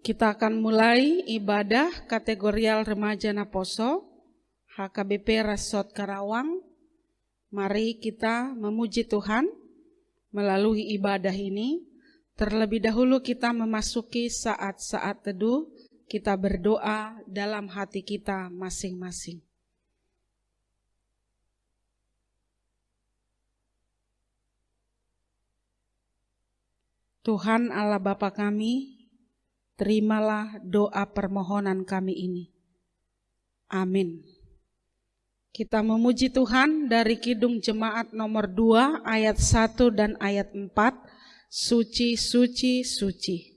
Kita akan mulai ibadah kategorial remaja Naposo, HKBP Resort Karawang. Mari kita memuji Tuhan melalui ibadah ini. Terlebih dahulu kita memasuki saat-saat teduh, kita berdoa dalam hati kita masing-masing. Tuhan Allah Bapa kami, terimalah doa permohonan kami ini. Amin. Kita memuji Tuhan dari Kidung Jemaat nomor 2 ayat 1 dan ayat 4. Suci, suci, suci.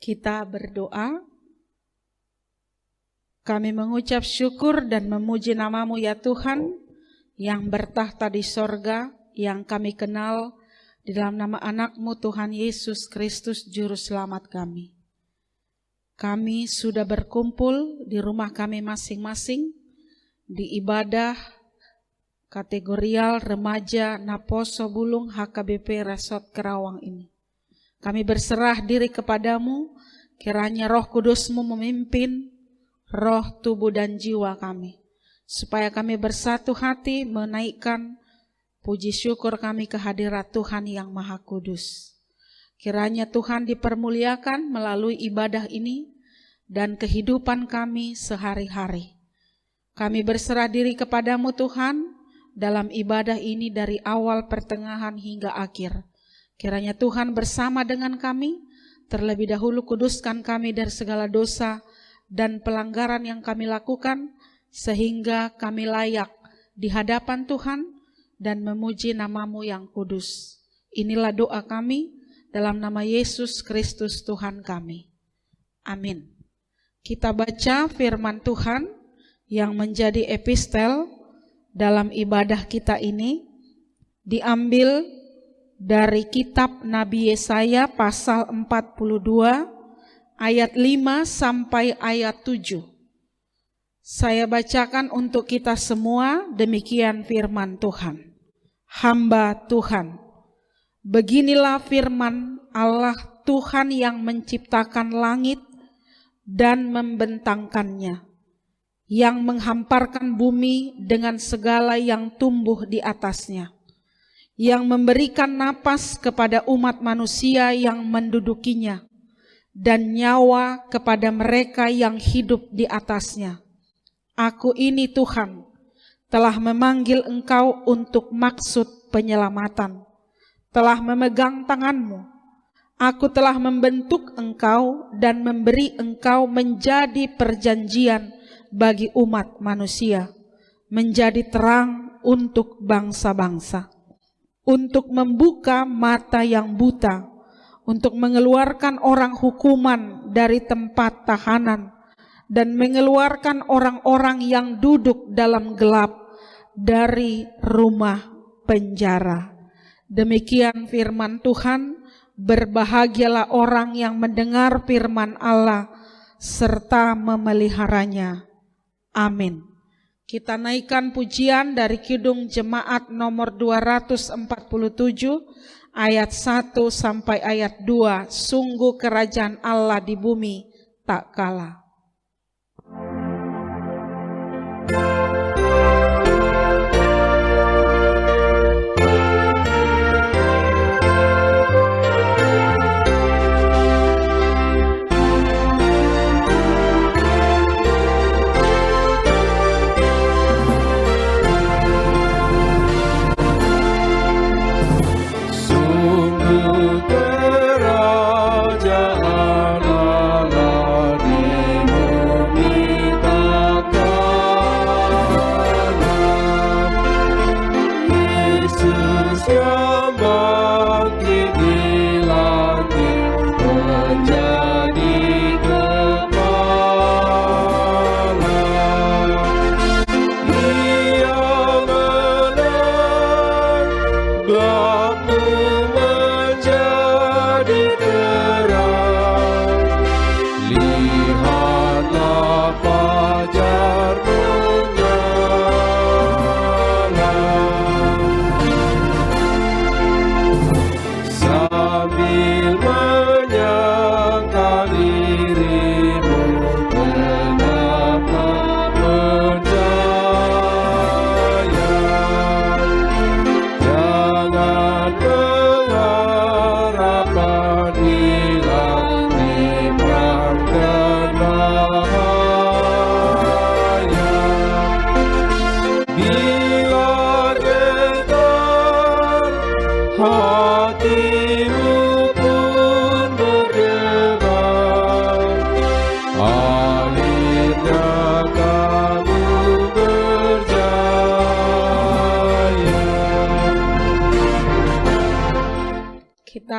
Kita berdoa. Kami mengucap syukur dan memuji nama-Mu ya Tuhan, yang bertahta di sorga, yang kami kenal di dalam nama anak-Mu Tuhan Yesus Kristus Juru Selamat kami. Kami sudah berkumpul di rumah kami masing-masing, di ibadah kategorial remaja Naposo Bulung HKBP Resort Karawang ini. Kami berserah diri kepadamu, kiranya Roh Kudus-Mu memimpin roh, tubuh, dan jiwa kami, supaya kami bersatu hati menaikkan puji syukur kami ke hadirat Tuhan yang Maha Kudus. Kiranya Tuhan dipermuliakan melalui ibadah ini dan kehidupan kami sehari-hari. Kami berserah diri kepadamu Tuhan dalam ibadah ini dari awal, pertengahan, hingga akhir. Kiranya Tuhan bersama dengan kami, terlebih dahulu kuduskan kami dari segala dosa dan pelanggaran yang kami lakukan, sehingga kami layak di hadapan Tuhan dan memuji nama-Mu yang kudus. Inilah doa kami dalam nama Yesus Kristus Tuhan kami. Amin. Kita baca firman Tuhan yang menjadi epistel dalam ibadah kita ini, diambil dari kitab Nabi Yesaya pasal 42 ayat 5 sampai ayat 7. Saya bacakan untuk kita semua, demikian firman Tuhan. Hamba Tuhan, beginilah firman Allah Tuhan yang menciptakan langit dan membentangkannya, yang menghamparkan bumi dengan segala yang tumbuh di atasnya, yang memberikan napas kepada umat manusia yang mendudukinya, dan nyawa kepada mereka yang hidup di atasnya. Aku ini Tuhan, telah memanggil engkau untuk maksud penyelamatan, telah memegang tanganmu. Aku telah membentuk engkau dan memberi engkau menjadi perjanjian bagi umat manusia, menjadi terang untuk bangsa-bangsa. untuk membuka mata yang buta, untuk mengeluarkan orang hukuman dari tempat tahanan, dan mengeluarkan orang-orang yang duduk dalam gelap dari rumah penjara. Demikian firman Tuhan. Berbahagialah orang yang mendengar firman Allah serta memeliharanya. Amin. Kita naikkan pujian dari Kidung Jemaat nomor 247 ayat 1 sampai ayat 2. Sungguh kerajaan Allah di bumi tak kalah.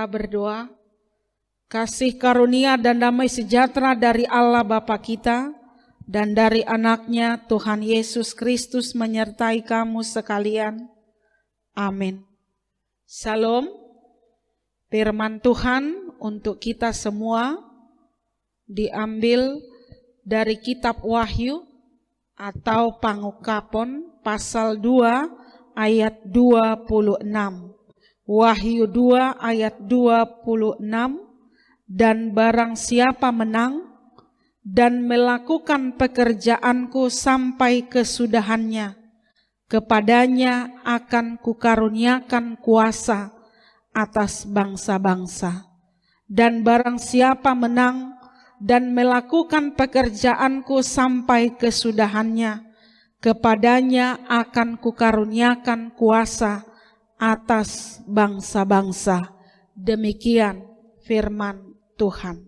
Berdoa. Kasih karunia dan damai sejahtera dari Allah Bapa kita dan dari anaknya Tuhan Yesus Kristus menyertai kamu sekalian. Amin. Shalom. Firman Tuhan untuk kita semua diambil dari kitab Wahyu atau Pangukapon pasal 2 ayat 26. Wahyu 2 ayat 26, dan barang siapa menang dan melakukan pekerjaanku sampai kesudahannya, kepadanya akan kukaruniakan kuasa atas bangsa-bangsa. Dan barang siapa menang dan melakukan pekerjaanku sampai kesudahannya, kepadanya akan kukaruniakan kuasa atas bangsa-bangsa. Demikian firman Tuhan.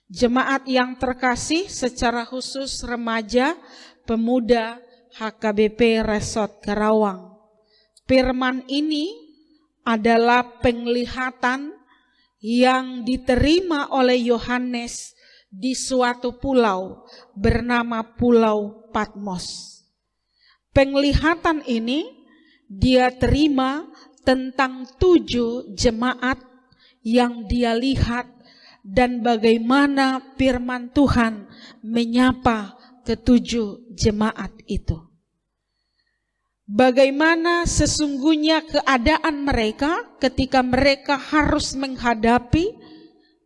Jemaat yang terkasih, secara khusus remaja, pemuda HKBP Resort Karawang. Firman ini adalah penglihatan yang diterima oleh Yohanes di suatu pulau bernama Pulau Patmos. Penglihatan ini dia terima tentang 7 jemaat yang dia lihat dan bagaimana firman Tuhan menyapa ke-7 jemaat itu. Bagaimana sesungguhnya keadaan mereka ketika mereka harus menghadapi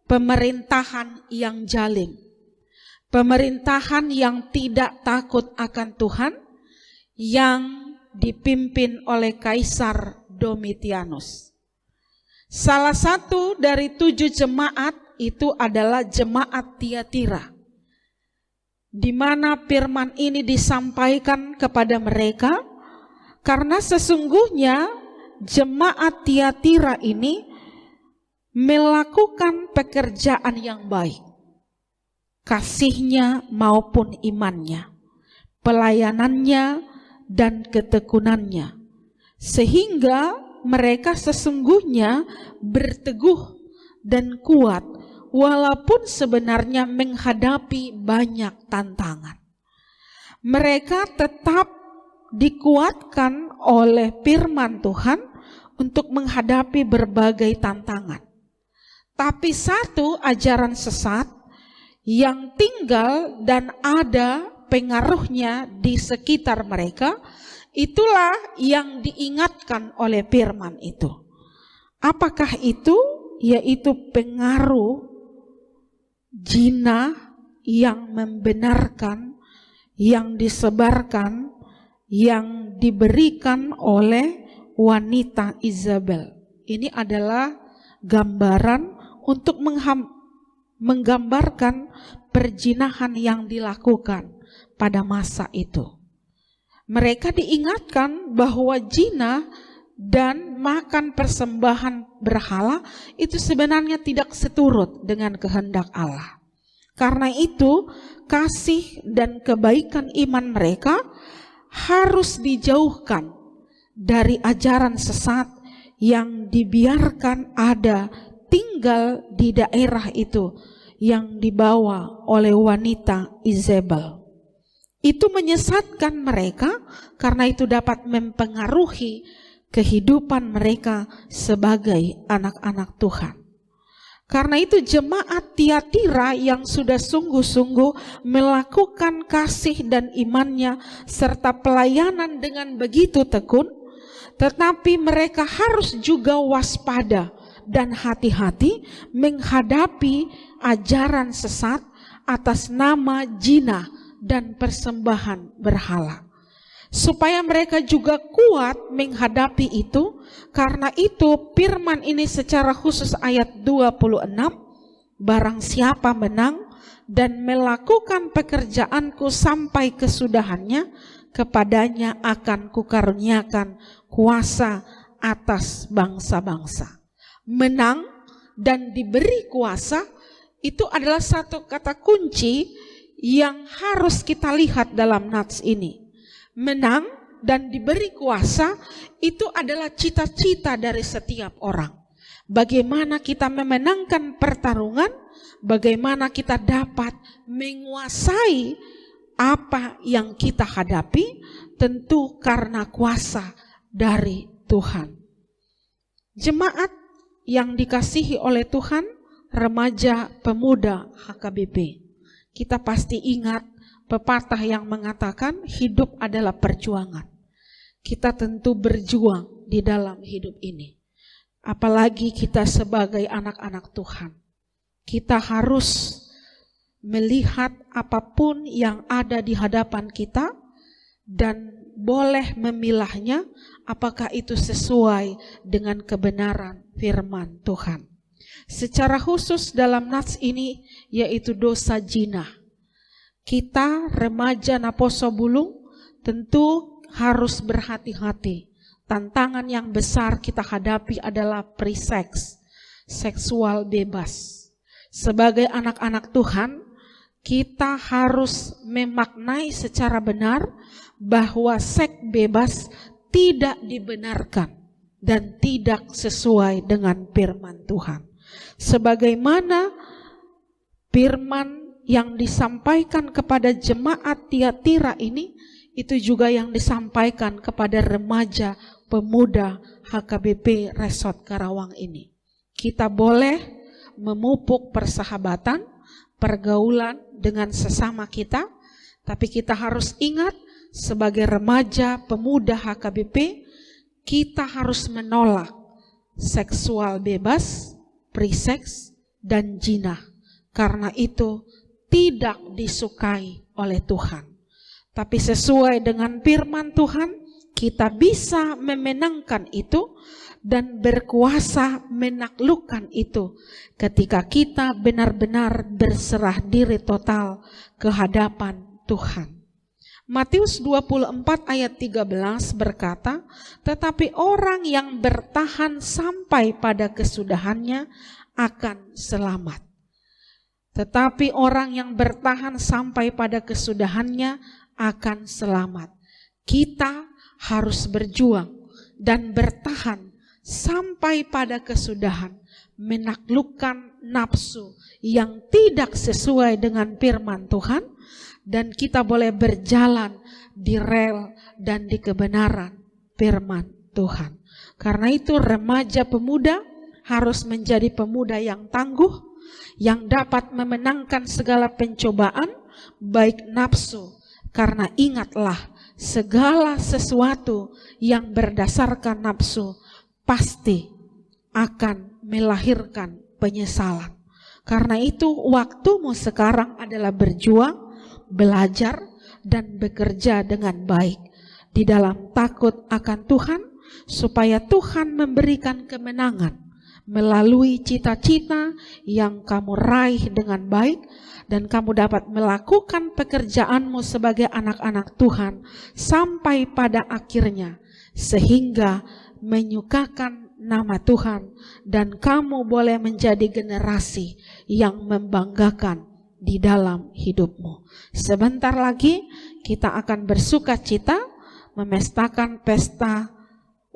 pemerintahan yang zalim. Pemerintahan yang tidak takut akan Tuhan, yang dipimpin oleh Kaisar Domitianus. Salah satu dari 7 jemaat itu adalah jemaat Tiatira, di mana firman ini disampaikan kepada mereka, karena sesungguhnya jemaat Tiatira ini melakukan pekerjaan yang baik, kasihnya maupun imannya, pelayanannya dan ketekunannya, sehingga mereka sesungguhnya berteguh dan kuat, walaupun sebenarnya menghadapi banyak tantangan. Mereka tetap dikuatkan oleh firman Tuhan untuk menghadapi berbagai tantangan. Tapi satu ajaran sesat yang tinggal dan ada pengaruhnya di sekitar mereka, itulah yang diingatkan oleh firman itu. Apakah itu? Yaitu pengaruh zina yang membenarkan, yang disebarkan, yang diberikan oleh wanita Isabel. Ini adalah gambaran untuk menggambarkan perzinahan yang dilakukan pada masa itu. Mereka diingatkan bahwa zina dan makan persembahan berhala itu sebenarnya tidak seturut dengan kehendak Allah. Karena itu, kasih dan kebaikan iman mereka harus dijauhkan dari ajaran sesat yang dibiarkan ada tinggal di daerah itu yang dibawa oleh wanita Isabel. Itu menyesatkan mereka karena itu dapat mempengaruhi kehidupan mereka sebagai anak-anak Tuhan. Karena itu jemaat Tiatira yang sudah sungguh-sungguh melakukan kasih dan imannya serta pelayanan dengan begitu tekun, tetapi mereka harus juga waspada dan hati-hati menghadapi ajaran sesat atas nama zina dan persembahan berhala. Supaya mereka juga kuat menghadapi itu, karena itu firman ini secara khusus ayat 26, barang siapa menang dan melakukan pekerjaanku sampai kesudahannya, kepadanya akan kukaruniakan kuasa atas bangsa-bangsa. Menang dan diberi kuasa itu adalah satu kata kunci yang harus kita lihat dalam nats ini. Menang dan diberi kuasa itu adalah cita-cita dari setiap orang. Bagaimana kita memenangkan pertarungan, bagaimana kita dapat menguasai apa yang kita hadapi, tentu karena kuasa dari Tuhan. Jemaat yang dikasihi oleh Tuhan, remaja pemuda HKBP, kita pasti ingat pepatah yang mengatakan hidup adalah perjuangan. Kita tentu berjuang di dalam hidup ini. Apalagi kita sebagai anak-anak Tuhan. Kita harus melihat apapun yang ada di hadapan kita dan boleh memilahnya apakah itu sesuai dengan kebenaran firman Tuhan. Secara khusus dalam nats ini yaitu dosa zina. Kita remaja Naposo Bulung tentu harus berhati-hati. Tantangan yang besar kita hadapi adalah pre-seks, seksual bebas. Sebagai anak-anak Tuhan, kita harus memaknai secara benar bahwa seks bebas tidak dibenarkan dan tidak sesuai dengan firman Tuhan. Sebagaimana firman yang disampaikan kepada jemaat Tiatira ini, itu juga yang disampaikan kepada remaja pemuda HKBP Resort Karawang ini. Kita boleh memupuk persahabatan, pergaulan dengan sesama kita, tapi kita harus ingat sebagai remaja pemuda HKBP, kita harus menolak seksual bebas, pre-seks, dan zina. Karena itu tidak disukai oleh Tuhan. Tapi sesuai dengan firman Tuhan, kita bisa memenangkan itu dan berkuasa menaklukkan itu ketika kita benar-benar berserah diri total ke hadapan Tuhan. Matius 24 ayat 13 berkata, tetapi orang yang bertahan sampai pada kesudahannya akan selamat. Tetapi orang yang bertahan sampai pada kesudahannya akan selamat. Kita harus berjuang dan bertahan sampai pada kesudahan, menaklukkan nafsu yang tidak sesuai dengan firman Tuhan, dan kita boleh berjalan di rel dan di kebenaran firman Tuhan. Karena itu remaja pemuda harus menjadi pemuda yang tangguh, yang dapat memenangkan segala pencobaan, baik nafsu. Karena ingatlah, segala sesuatu yang berdasarkan nafsu pasti akan melahirkan penyesalan. Karena itu waktumu sekarang adalah berjuang, belajar, dan bekerja dengan baik di dalam takut akan Tuhan, supaya Tuhan memberikan kemenangan melalui cita-cita yang kamu raih dengan baik, dan kamu dapat melakukan pekerjaanmu sebagai anak-anak Tuhan sampai pada akhirnya, sehingga menyukakan nama Tuhan, dan kamu boleh menjadi generasi yang membanggakan di dalam hidupmu. Sebentar lagi kita akan bersuka cita memestakan pesta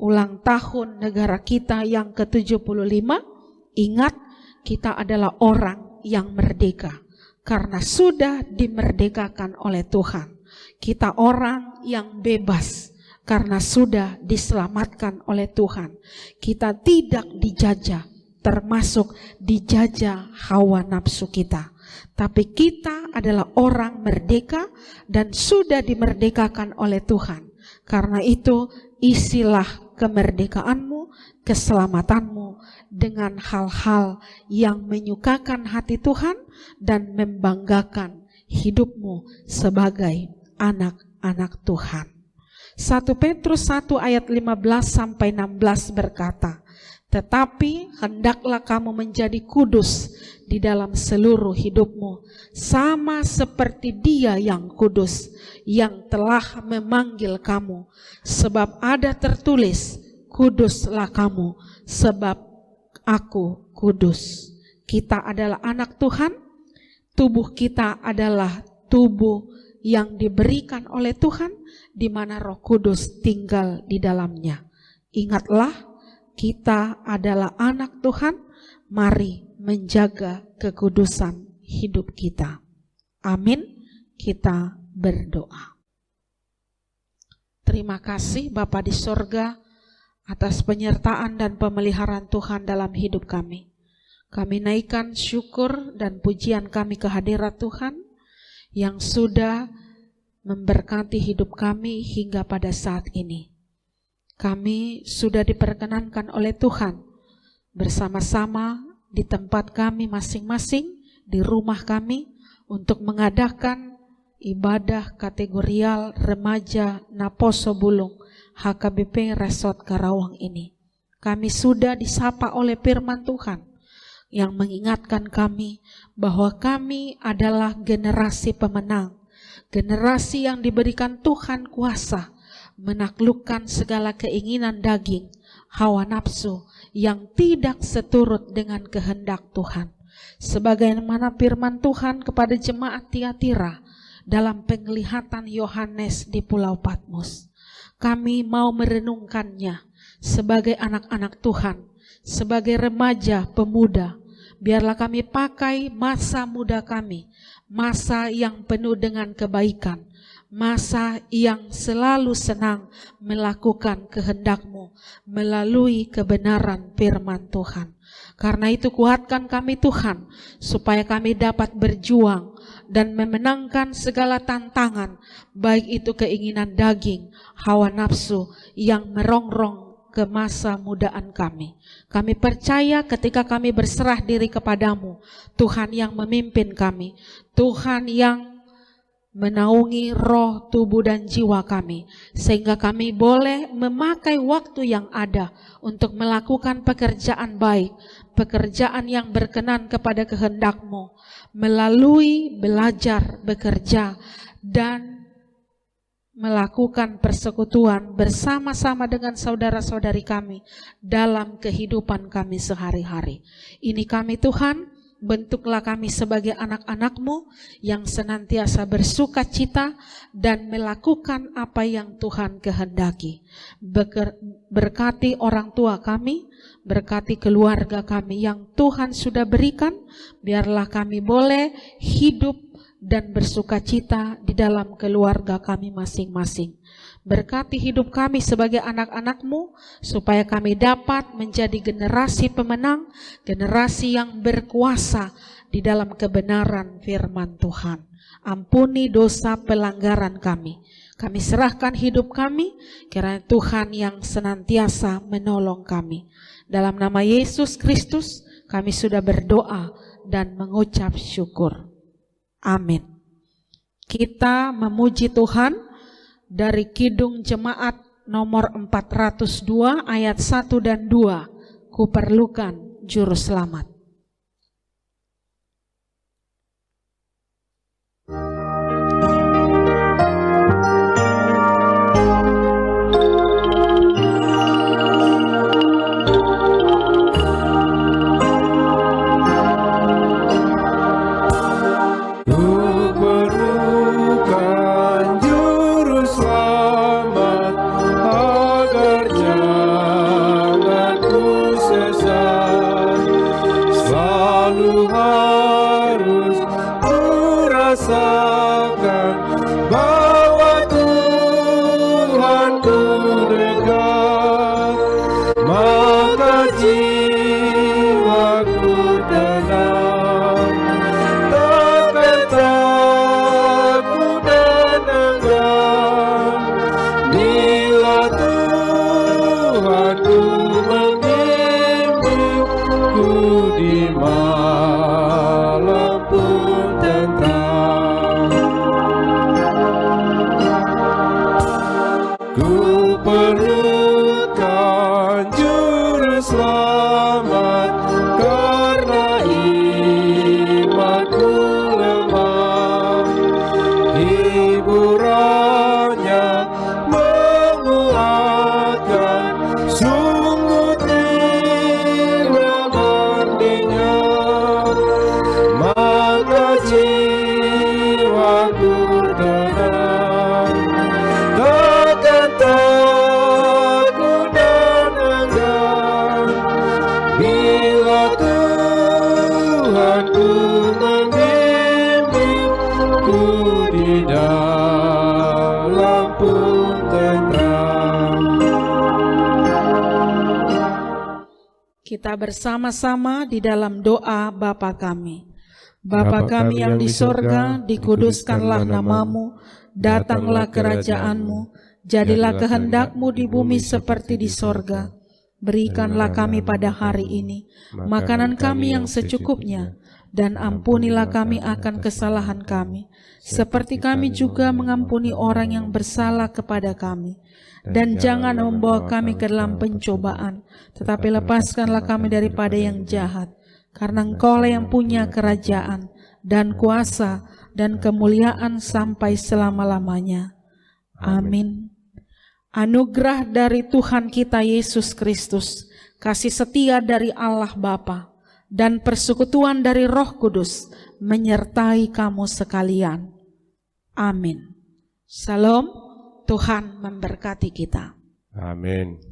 ulang tahun negara kita yang ke-75. Ingat, kita adalah orang yang merdeka karena sudah dimerdekakan oleh Tuhan. Kita orang yang bebas karena sudah diselamatkan oleh Tuhan. Kita tidak dijajah, termasuk dijajah hawa nafsu kita. Tapi kita adalah orang merdeka dan sudah dimerdekakan oleh Tuhan. Karena itu isilah kemerdekaanmu, keselamatanmu dengan hal-hal yang menyukakan hati Tuhan dan membanggakan hidupmu sebagai anak-anak Tuhan. 1 Petrus 1 ayat 15-16 berkata, tetapi hendaklah kamu menjadi kudus di dalam seluruh hidupmu, sama seperti Dia yang kudus, yang telah memanggil kamu. Sebab ada tertulis, kuduslah kamu, sebab aku kudus. Kita adalah anak Tuhan, tubuh kita adalah tubuh yang diberikan oleh Tuhan, di mana Roh Kudus tinggal di dalamnya. Ingatlah, kita adalah anak Tuhan, mari menjaga kekudusan hidup kita. Amin. Kita berdoa. Terima kasih Bapa di sorga atas penyertaan dan pemeliharaan Tuhan dalam hidup kami. Kami naikkan syukur dan pujian kami ke hadirat Tuhan yang sudah memberkati hidup kami hingga pada saat ini. Kami sudah diperkenankan oleh Tuhan bersama-sama di tempat kami masing-masing, di rumah kami, untuk mengadakan ibadah kategorial remaja Naposo Bulung HKBP Resort Karawang ini. Kami sudah disapa oleh firman Tuhan yang mengingatkan kami bahwa kami adalah generasi pemenang, generasi yang diberikan Tuhan kuasa menaklukkan segala keinginan daging, hawa nafsu yang tidak seturut dengan kehendak Tuhan. Sebagaimana firman Tuhan kepada jemaat Tiatira dalam penglihatan Yohanes di Pulau Patmos. Kami mau merenungkannya sebagai anak-anak Tuhan, sebagai remaja pemuda. Biarlah kami pakai masa muda kami, masa yang penuh dengan kebaikan, masa yang selalu senang melakukan kehendak-Mu melalui kebenaran firman Tuhan. Karena itu kuatkan kami Tuhan, supaya kami dapat berjuang dan memenangkan segala tantangan, baik itu keinginan daging, hawa nafsu yang merongrong ke masa mudaan kami. Kami percaya ketika kami berserah diri kepadamu, Tuhan yang memimpin kami, Tuhan yang menaungi roh, tubuh, dan jiwa kami, sehingga kami boleh memakai waktu yang ada untuk melakukan pekerjaan baik, pekerjaan yang berkenan kepada kehendak-Mu, melalui belajar, bekerja, dan melakukan persekutuan bersama-sama dengan saudara-saudari kami dalam kehidupan kami sehari-hari. Ini kami Tuhan bentuklah kami sebagai anak-anak-Mu yang senantiasa bersuka cita dan melakukan apa yang Tuhan kehendaki. Berkati orang tua kami, berkati keluarga kami yang Tuhan sudah berikan, biarlah kami boleh hidup dan bersuka cita di dalam keluarga kami masing-masing. Berkati hidup kami sebagai anak-anak-Mu, supaya kami dapat menjadi generasi pemenang, generasi yang berkuasa di dalam kebenaran firman Tuhan. Ampuni dosa pelanggaran kami. Kami serahkan hidup kami, kiranya Tuhan yang senantiasa menolong kami. Dalam nama Yesus Kristus, kami sudah berdoa dan mengucap syukur. Amin. Kita memuji Tuhan dari Kidung Jemaat nomor 402 ayat 1 dan 2. Kuperlukan juru selamat. Kita bersama-sama di dalam doa Bapa kami. Bapa kami yang di sorga, dikuduskanlah namamu, datanglah kerajaan-Mu, jadilah kehendak-Mu di bumi seperti di sorga. Berikanlah kami pada hari ini makanan kami yang secukupnya, dan ampunilah kami akan kesalahan kami, seperti kami juga mengampuni orang yang bersalah kepada kami. Dan jangan membawa kami ke dalam pencobaan, tetapi lepaskanlah kami daripada yang jahat. Karena Engkaulah yang punya kerajaan dan kuasa dan kemuliaan sampai selama-lamanya. Amin. Anugerah dari Tuhan kita Yesus Kristus, kasih setia dari Allah Bapa, dan persekutuan dari Roh Kudus menyertai kamu sekalian. Amin. Salam. Tuhan memberkati kita. Amin.